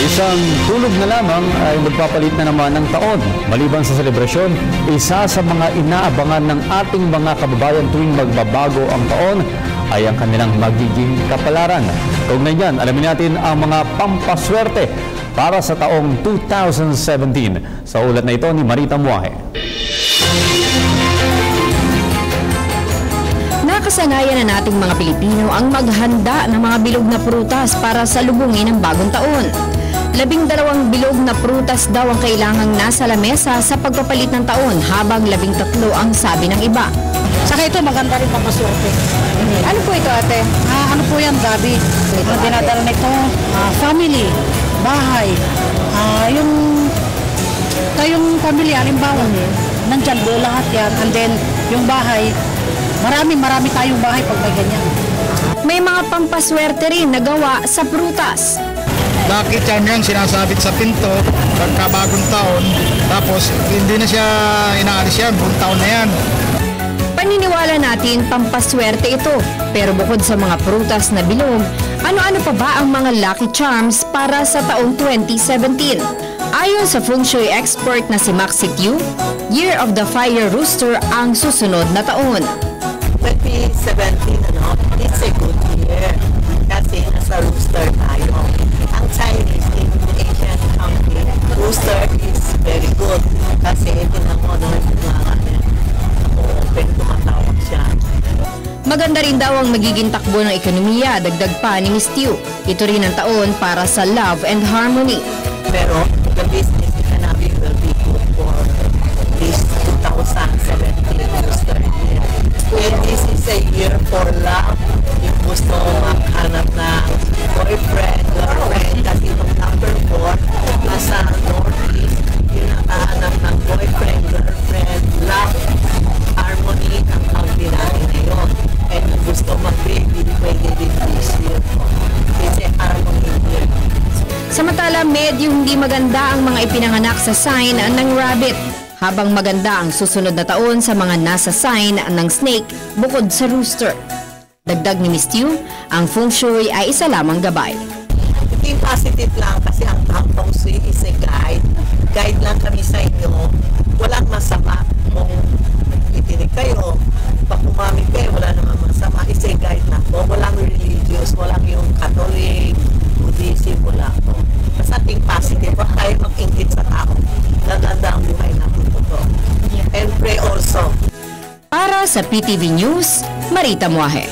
Isang tulog na lamang ay magpapalit na naman ng taon. Maliban sa selebrasyon, isa sa mga inaabangan ng ating mga kababayan tuwing magbabago ang taon ay ang kanilang magiging kapalaran. Kaugnay niyan, alamin natin ang mga pampaswerte para sa taong 2017. Sa ulat na ito ni Marita Muahe. Nakasanayan na nating mga Pilipino ang maghanda ng mga bilog na prutas para sa lubungin ng bagong taon. 12 bilog na prutas daw ang kailangang nasa lamesa sa pagpapalit ng taon, habang 13 ang sabi ng iba. Saka ito maganda rin pampaswerte. Ano po ito, ate? Ano po yan, Gabi? Ang dinadala nito, family, bahay, yung pamilya, halimbawa, nandyan doon lahat yan. And then, yung bahay, marami tayong bahay pag may ganyan. May mga pampaswerte rin na gawa sa prutas. Lucky charm yan, sinasabit sa pinto pagka bagong taon, tapos hindi na siya inaalis yan, buong taon na yan. Paniniwala natin pampaswerte ito, pero bukod sa mga prutas na bilog, ano-ano pa ba ang mga lucky charms para sa taong 2017? Ayon sa feng shui expert na si Maxi Tiu, Year of the Fire Rooster ang susunod na taon. 2017, it's a good year kasi nasa rooster tayo. Ang Chinese in Asian country, rooster is very good kasi tinan mo doon open, tumatawag siya. Maganda rin daw ang magiging takbo ng ekonomiya, dagdag pa ni Miss Tiu. Ito rin ang taon para sa love and harmony. Pero the business economy will be good for this 2017 rooster year. And this is a year for love. Yung gusto maghanap ng boyfriend, girlfriend, kasi itong number 4 nasa northeast, yung nakahanap ng boyfriend, girlfriend, love, harmony ang natin ngayon. And yung gusto mag-baby, pwede din this year. It's a harmony year. Samantala, medyo hindi maganda ang mga ipinanganak sa sign ng rabbit, habang maganda ang susunod na taon sa mga nasa sign ng snake bukod sa rooster. Dagdag ni Miss Tiu, ang feng shui ay isa lamang gabay. Think positive lang kasi ang feng shui is a guide. Guide lang kami sa inyo. Walang masama kung itinig kayo. Pag umamig kayo, wala naman masama. It's a guide na po. Walang religious, walang yung Catholic, Buddhism, wala po. Basta think positive. Huwag tayo mag-ingit sa tao. Naganda ang buhay natin po. And pray also. Para sa PTV News, Marita Muahe.